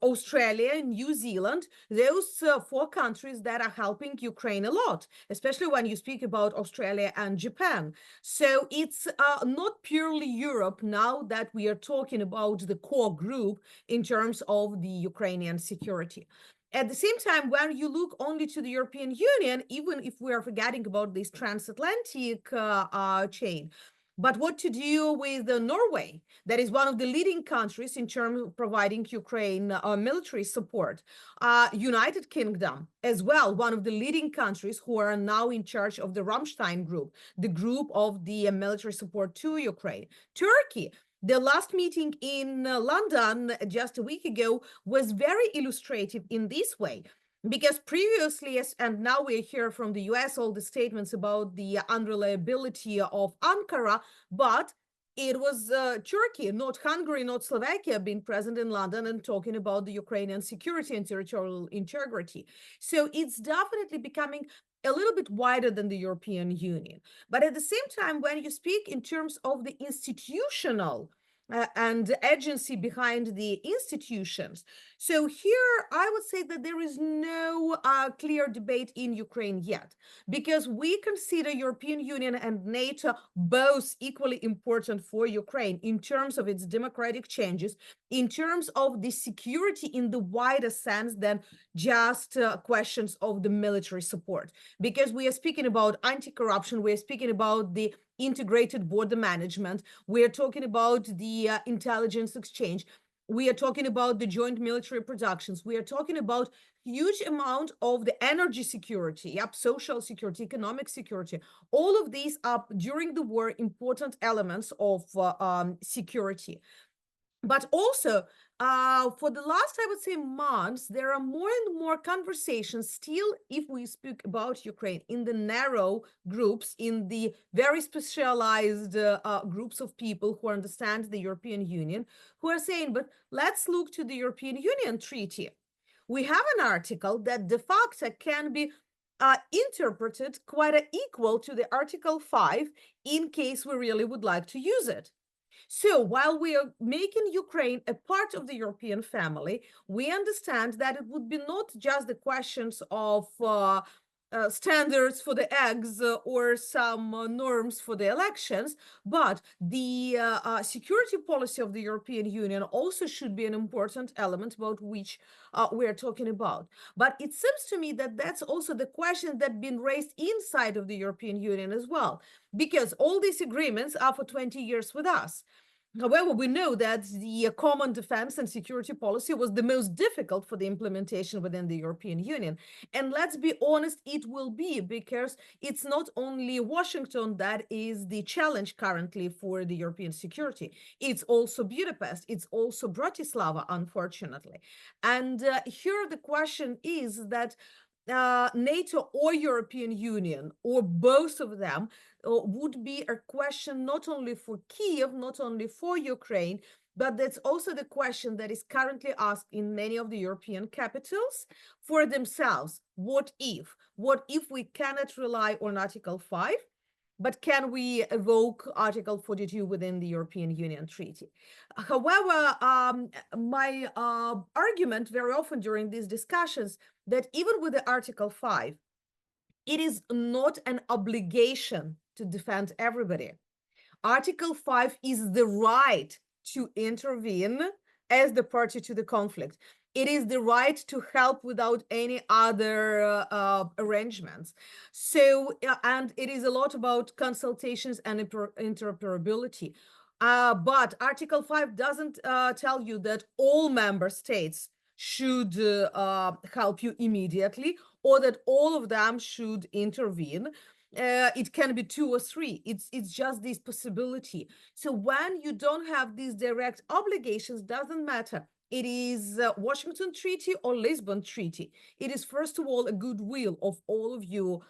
Australia, New Zealand. Those 4 countries that are helping Ukraine a lot, especially when you speak about Australia and Japan. So it's not purely Europe now that we are talking about the core group in terms of the Ukrainian security. At the same time, when you look only to the European Union, even if we are forgetting about this transatlantic chain, But what to do with Norway, that is one of the leading countries in terms of providing Ukraine military support. United Kingdom as well, one of the leading countries who are now in charge of the Rammstein group, the group of the military support to Ukraine. Turkey. The last meeting in London just a week ago was very illustrative in this way. Because previously, and now we hear from the US all the statements about the unreliability of Ankara, but it was Turkey, not Hungary, not Slovakia, being present in London and talking about the Ukrainian security and territorial integrity. So it's definitely becoming a little bit wider than the European Union. But at the same time, when you speak in terms of the institutional and agency behind the institutions. So here, I would say that there is no clear debate in Ukraine yet, because we consider European Union and NATO both equally important for Ukraine in terms of its democratic changes, in terms of the security in the wider sense than just questions of the military support. Because we are speaking about anti-corruption, we are speaking about the integrated border management. We are talking about the intelligence exchange. We are talking about the joint military productions. We are talking about huge amount of the energy security, social security, economic security. All of these are, during the war, important elements of security. But also, for the last, I would say, months, there are more and more conversations still, if we speak about Ukraine, in the narrow groups, in the very specialized groups of people who understand the European Union, who are saying, but let's look to the European Union Treaty. We have an article that de facto can be interpreted quite equal to the Article 5 in case we really would like to use it. So while we are making Ukraine a part of the European family, we understand that it would be not just the questions of standards for the eggs or some norms for the elections, but the security policy of the European Union also should be an important element about which we're talking about. But it seems to me that that's also the question that's been raised inside of the European Union as well, because all these agreements are for 20 years with us. However, we know that the common defense and security policy was the most difficult for the implementation within the European Union. And let's be honest, it will be, because it's not only Washington that is the challenge currently for the European security. It's also Budapest. It's also Bratislava, unfortunately. And here the question is that NATO or European Union, or both of them, would be a question not only for Kiev, not only for Ukraine, but that's also the question that is currently asked in many of the European capitals for themselves. What if? What if we cannot rely on Article 5, but can we evoke Article 42 within the European Union Treaty? However, my argument very often during these discussions that even with the Article 5, it is not an obligation to defend everybody. Article 5 is the right to intervene as the party to the conflict. It is the right to help without any other arrangements. So, and it is a lot about consultations and interoperability. But Article 5 doesn't tell you that all member states should help you immediately, or that all of them should intervene. It can be 2 or 3. It's just this possibility. So when you don't have these direct obligations, doesn't matter. It is Washington Treaty or Lisbon Treaty. It is, first of all, a goodwill of all of you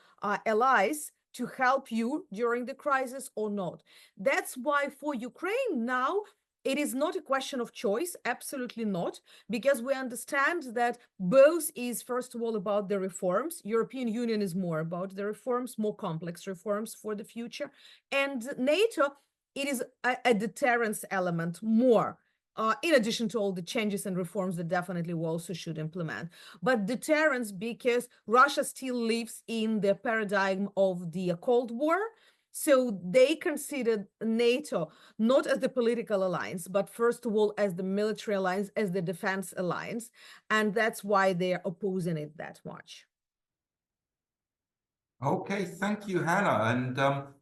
allies to help you during the crisis or not. That's why for Ukraine now, it is not a question of choice, absolutely not, because we understand that both is, first of all, about the reforms. European Union is more about the reforms, more complex reforms for the future. And NATO, it is a deterrence element more, in addition to all the changes and reforms that definitely we also should implement. But deterrence, because Russia still lives in the paradigm of the Cold War. So they considered NATO not as the political alliance, but first of all, as the military alliance, as the defense alliance. And that's why they're opposing it that much. Okay, thank you, Hanna. And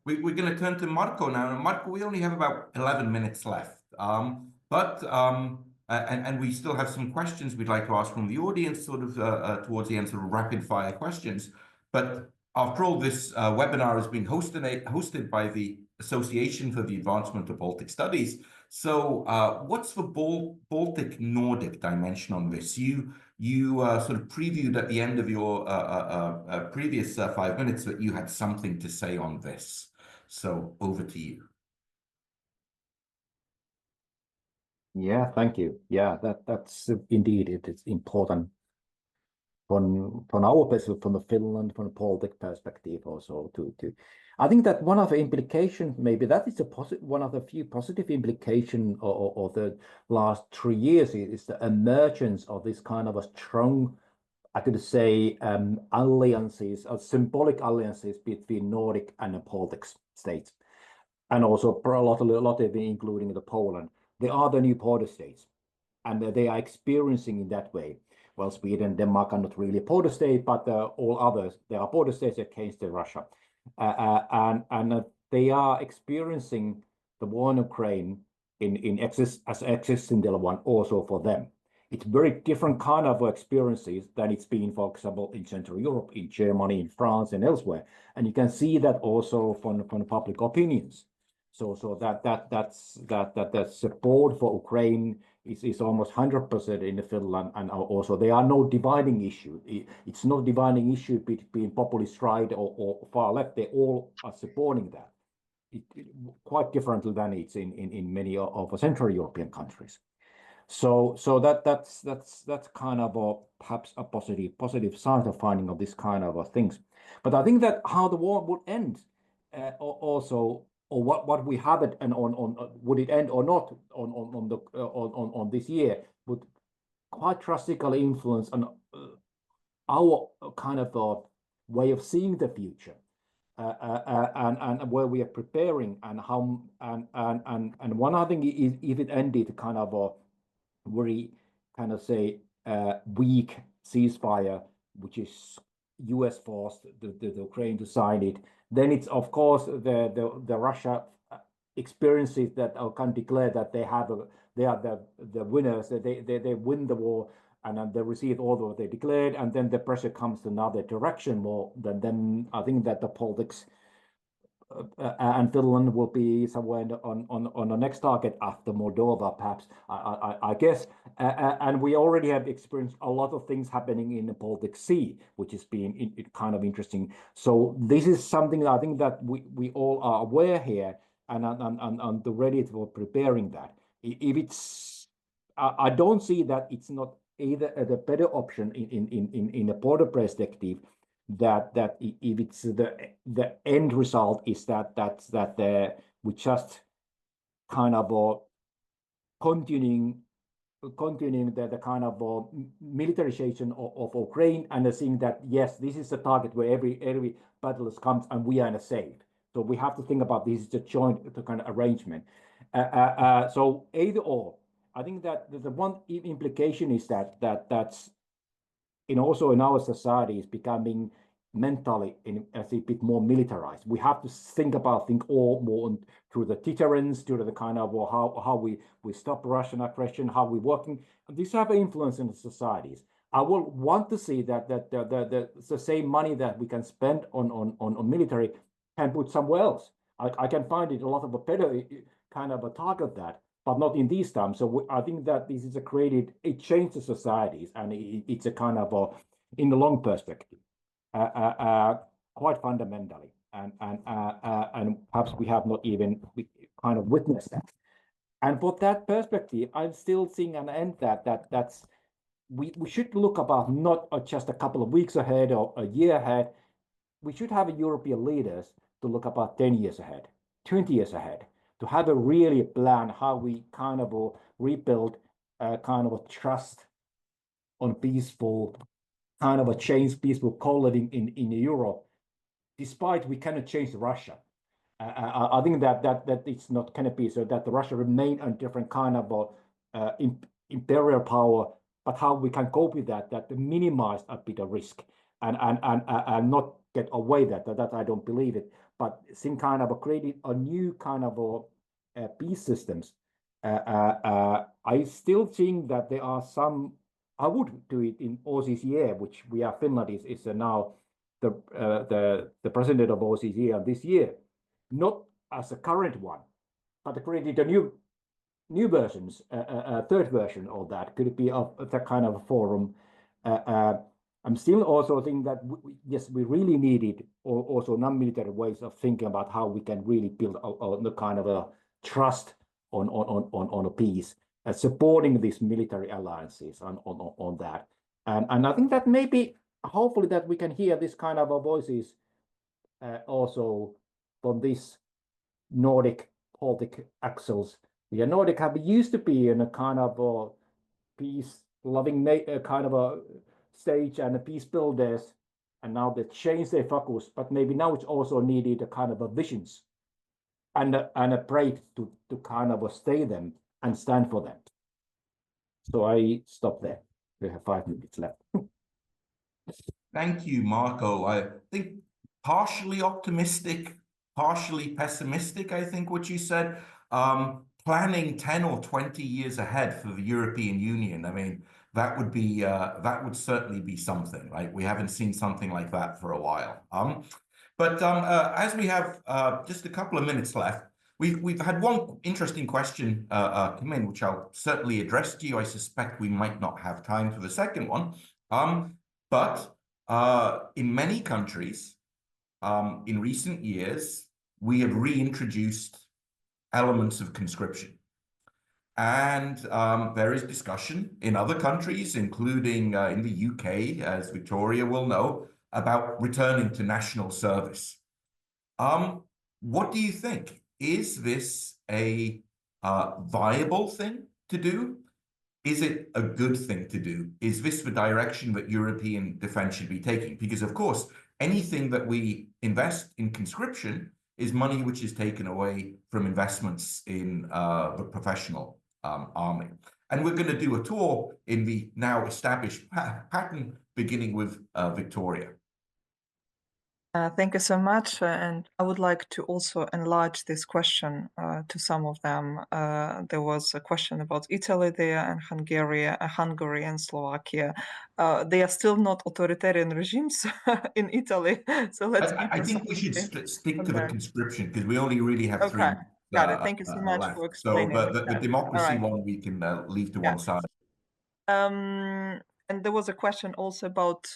we're going to turn to Marko now. And Marko, we only have about 11 minutes left. And we still have some questions we'd like to ask from the audience, sort of towards the end, sort of rapid fire questions. But after all, this webinar has been hosted by the Association for the Advancement of Baltic Studies. So what's the Baltic Nordic dimension on this? You sort of previewed at the end of your previous 5 minutes that you had something to say on this. So over to you. Yeah, thank you. Yeah, that's indeed it's important from our perspective, from the Finland, from the Baltic perspective also to I think that one of the implications, maybe that is one of the few positive implications of the last 3 years is the emergence of this kind of a strong, I could say, alliances, symbolic alliances between Nordic and the Baltic states, and also a lot of it, including the Poland. They are the new border states, and they are experiencing in that way. Well, Sweden, Denmark are not really a border state, but all others, they are border states against Russia. And they are experiencing the war in Ukraine as existing one also for them. It's very different kind of experiences than it's been, for example, in Central Europe, in Germany, in France, and elsewhere. And you can see that also from public opinions. So that support for Ukraine is almost 100% in Finland, and also there are no dividing issue. It's not dividing issue between populist right or far left. They all are supporting that. Quite differently than it's in many of the Central European countries. So that's kind of perhaps a positive side of finding of this kind of things. But I think that how the war would end also, or what we have it, and on would it end or not on this year, would quite drastically influence on our kind of way of seeing the future, and where we are preparing, and how and one other thing is, if it ended kind of a very kind of say weak ceasefire, which is US forced the Ukraine to sign it, then it's of course the Russia experiences that can declare that they are the winners, that they win the war, and then they receive all what they declared, and then the pressure comes to another direction more. Then I think that the politics and Finland will be somewhere on the next target after Moldova, perhaps, I guess. And we already have experienced a lot of things happening in the Baltic Sea, which has been kind of interesting. So this is something I think that we all are aware here, and ready for preparing that. If it's, I don't see that it's not either the better option in a border perspective, that if it's the end result is that we just kind of continuing the kind of militarization of Ukraine, and seeing that yes, this is the target where every battle comes and we are safe. So we have to think about this is a joint kind of arrangement. So either or, I think that the one implication is that's also in our society is becoming mentally a bit more militarized. We have to think all more through the deterrence, through the kind of how we stop Russian aggression, how we're working. These have an influence in the societies. I will want to see that the same money that we can spend on military can put somewhere else. I can find it a lot of a better kind of a target that, but not in these times. So I think that this is it changes societies, and it's a kind of in the long perspective, quite fundamentally, and perhaps we have not even kind of witnessed that. And for that perspective, I'm still seeing an end that's we should look about not just a couple of weeks ahead or a year ahead. We should have European leaders to look about 10 years ahead, 20 years ahead, to have a really plan how we kind of rebuild kind of a trust on peaceful, kind of a change peaceful co-living in Europe, despite we cannot change Russia. I think that it's not going to be so that Russia remain a different kind of imperial power, but how we can cope with that minimize a bit of risk, and not get away that I don't believe it, but some kind of created a new kind of peace systems. I still think that there are some. I would do it in OSCE, which we are. Finland is now the president of OSCE this year, not as a current one, but created a new versions, third version of that. Could it be that kind of a forum? I'm still also think that yes, we really needed also non-military ways of thinking about how we can really build the kind of a trust on a peace, supporting these military alliances on that. And I think that maybe, hopefully, that we can hear this kind of voices also from this Nordic Baltic axles. The Nordic have used to be in a kind of a peace-loving kind of a stage and a peace builders, and now they change their focus. But maybe now it's also needed a kind of a visions and a break to kind of stay them and stand for them. So I stop there. We have 5 minutes left. Thank you, Marko. I think partially optimistic, partially pessimistic, I think what you said. Planning 10 or 20 years ahead for the European Union, I mean, that would certainly be something, right? We haven't seen something like that for a while. But as we have just a couple of minutes left, we've had one interesting question come in, which I'll certainly address to you. I suspect we might not have time for the second one. But in many countries, in recent years, we have reintroduced elements of conscription. And there is discussion in other countries, including in the UK, as Victoria will know, about returning to national service. What do you think? Is this a viable thing to do? Is it a good thing to do? Is this the direction that European defense should be taking? Because, of course, anything that we invest in conscription is money which is taken away from investments in the professional army. And we're going to do a tour in the now established pattern, beginning with Victoria. Thank you so much. And I would like to also enlarge this question to some of them. There was a question about Italy there and Hungary and Slovakia. They are still not authoritarian regimes in Italy. So let's be I think we should stick to the conscription, because we only really have 3 Got it. Thank you so much for explaining. So the democracy one we can leave to one side. And there was a question also about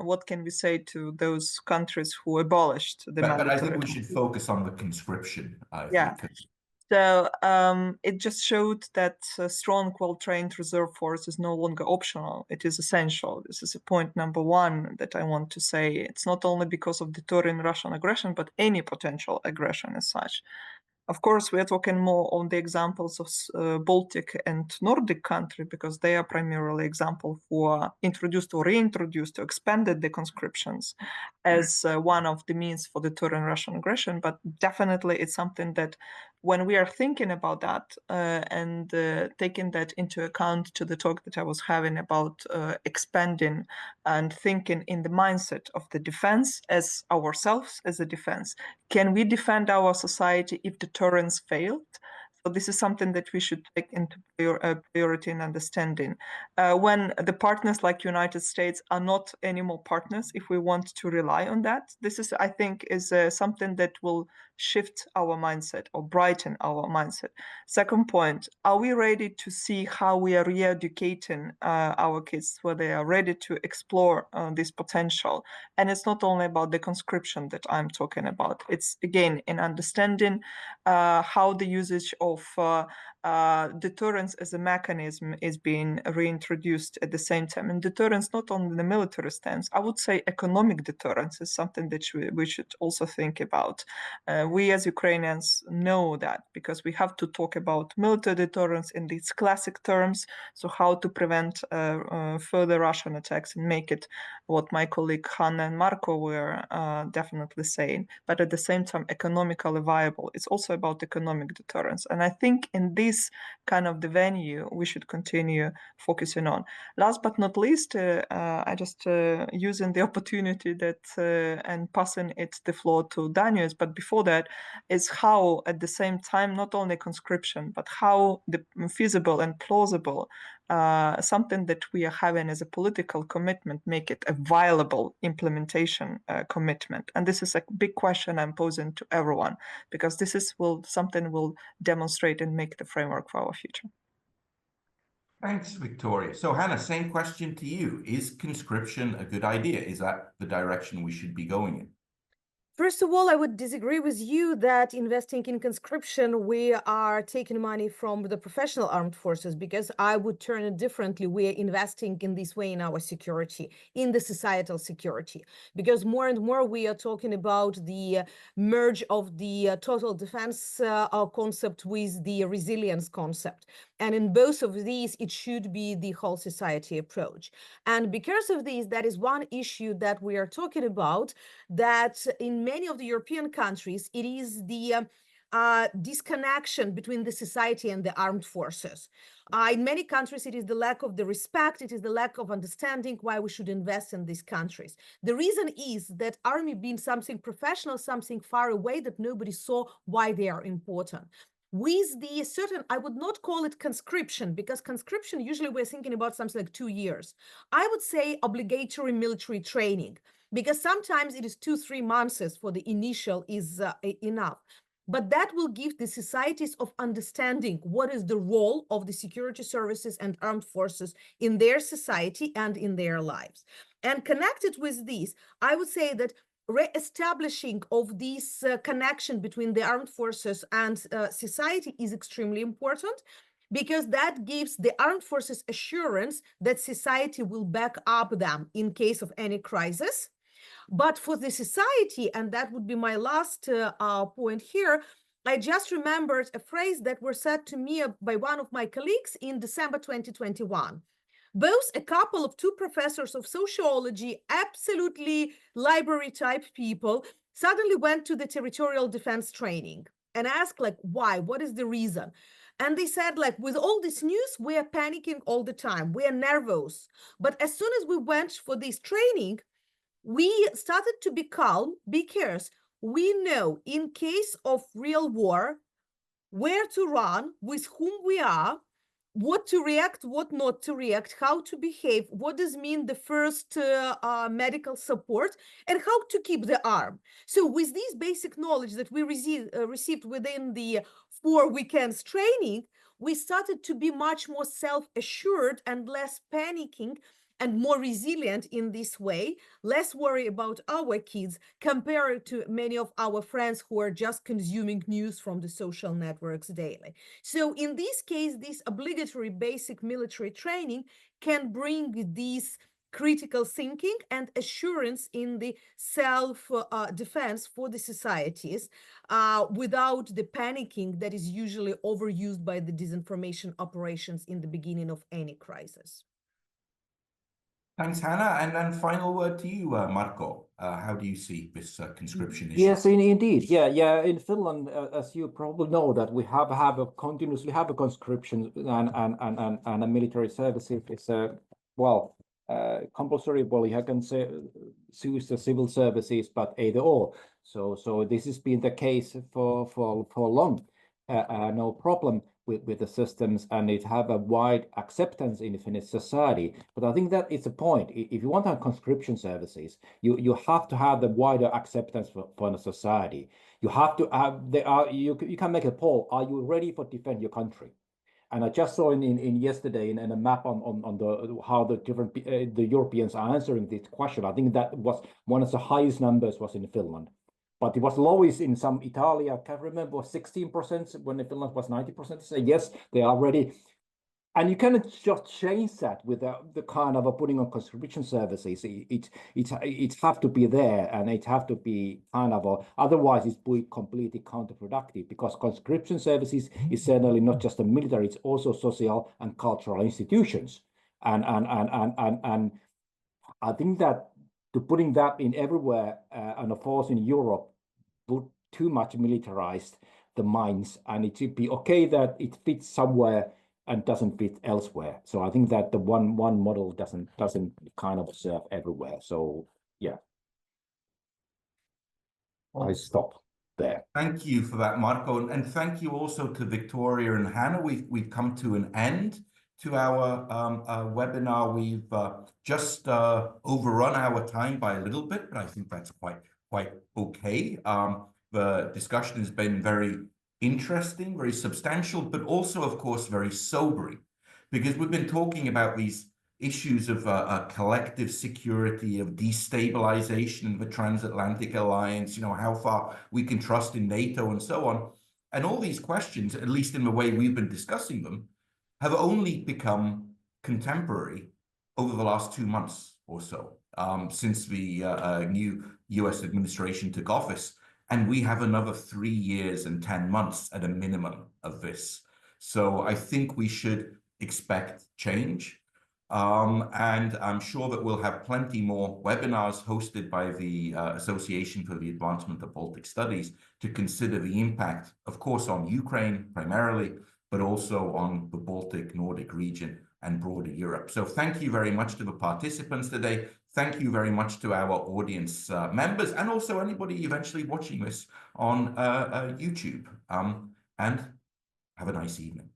what can we say to those countries who abolished the But I think we should focus on the conscription. Yeah. So it just showed that a strong, well-trained reserve force is no longer optional. It is essential. This is a point number 1 that I want to say. It's not only because of deterring Russian aggression, but any potential aggression as such. Of course, we are talking more on the examples of Baltic and Nordic country, because they are primarily example for introduced or reintroduced or expanded the conscriptions as one of the means for deterring Russian aggression. But definitely it's something that when we are thinking about that and taking that into account to the talk that I was having about expanding and thinking in the mindset of the defense as ourselves as a defense, can we defend our society if deterrence failed? So this is something that we should take into priority and understanding. When the partners like United States are not anymore partners, if we want to rely on that, this is, I think, is something that will shift our mindset or brighten our mindset. Second point, are we ready to see how we are re-educating our kids, where they are ready to explore this potential? And it's not only about the conscription that I'm talking about. It's, again, in understanding how the usage of deterrence as a mechanism is being reintroduced at the same time. And deterrence, not only in the military stance, I would say economic deterrence is something that we should also think about. We as Ukrainians know that, because we have to talk about military deterrence in these classic terms. So how to prevent further Russian attacks and make it what my colleague Hanna and Marko were definitely saying, but at the same time economically viable. It's also about economic deterrence. And I think in this this kind of the venue we should continue focusing on. Last but not least, I just using the opportunity that and passing the floor to Daunis, but before that is how at the same time not only conscription but how the feasible and plausible something that we are having as a political commitment, make it a viable implementation commitment. And this is a big question I'm posing to everyone, because this is something will demonstrate and make the framework for our future. Thanks, Victoria. So Hanna, same question to you. Is conscription a good idea? Is that the direction we should be going in? First of all, I would disagree with you that investing in conscription, we are taking money from the professional armed forces, because I would turn it differently. We are investing in this way in our security, in the societal security, because more and more we are talking about the merge of the total defense concept with the resilience concept. And in both of these, it should be the whole society approach. And because of this, that is one issue that we are talking about, that in many of the European countries, it is the disconnection between the society and the armed forces. In many countries, it is the lack of the respect, it is the lack of understanding why we should invest in these countries. The reason is that army being something professional, something far away that nobody saw why they are important. With the certain, I would not call it conscription, because conscription, usually we're thinking about something like 2 years. I would say obligatory military training, because sometimes it is 2-3 months for the initial is enough. But that will give the societies of understanding what is the role of the security services and armed forces in their society and in their lives. And connected with this, I would say that re-establishing of this connection between the armed forces and society is extremely important, because that gives the armed forces assurance that society will back up them in case of any crisis. But for the society, and that would be my last point here, I just remembered a phrase that was said to me by one of my colleagues in December 2021. Both a couple of 2 professors of sociology, absolutely library type people, suddenly went to the territorial defense training and asked, like, why? What is the reason? And they said, like, with all this news, we are panicking all the time. We are nervous. But as soon as we went for this training, we started to be calm, because we know in case of real war, where to run, with whom we are, what to react, what not to react, how to behave, what does mean the first medical support, and how to keep the arm. So with this basic knowledge that we received within the 4 weekends training, we started to be much more self-assured and less panicking, and more resilient in this way, less worry about our kids compared to many of our friends who are just consuming news from the social networks daily. So in this case, this obligatory basic military training can bring this critical thinking and assurance in the self-defense for the societies without the panicking that is usually overused by the disinformation operations in the beginning of any crisis. Thanks, Hanna. And then final word to you, Marko. How do you see this conscription issue? Yes, indeed. Yeah. In Finland, as you probably know, that we have a conscription and a military service. It's compulsory. Well, you can say choose the civil services, but either or. So this has been the case for long. No problem with the systems, and it have a wide acceptance in Finnish society. But I think that it's a point. If you want to have conscription services, you have to have the wider acceptance for the society. You have to have you can make a poll. Are you ready for defend your country? And I just saw in yesterday in a map on the how the different the Europeans are answering this question. I think that was one of the highest numbers was in Finland. But it was lowest in some Italy. I can't remember, 16% when in Finland was 90%. Say yes, they are ready. And you cannot just change that with the kind of putting on conscription services. It have to be there, and it have to be kind of otherwise it's completely counterproductive, because conscription services is certainly not just a military, it's also social and cultural institutions. And I think that to putting that in everywhere and a force in Europe would too much militarized the minds, and it should be okay that it fits somewhere and doesn't fit elsewhere. So I think that the one model doesn't kind of serve everywhere. So yeah, I stop there. Thank you for that, Marko, and thank you also to Victoria and Hanna. We've come to an end to our webinar. We've just overrun our time by a little bit, but I think that's quite okay. The discussion has been very interesting, very substantial, but also, of course, very sobering, because we've been talking about these issues of collective security, of destabilization of the transatlantic alliance, how far we can trust in NATO and so on. And all these questions, at least in the way we've been discussing them, have only become contemporary over the last 2 months or so, since the new US administration took office. And we have another 3 years and 10 months at a minimum of this. So I think we should expect change. And I'm sure that we'll have plenty more webinars hosted by the Association for the Advancement of Baltic Studies to consider the impact, of course, on Ukraine primarily, but also on the Baltic, Nordic region and broader Europe. So thank you very much to the participants today. Thank you very much to our audience members, and also anybody eventually watching this on YouTube. And have a nice evening.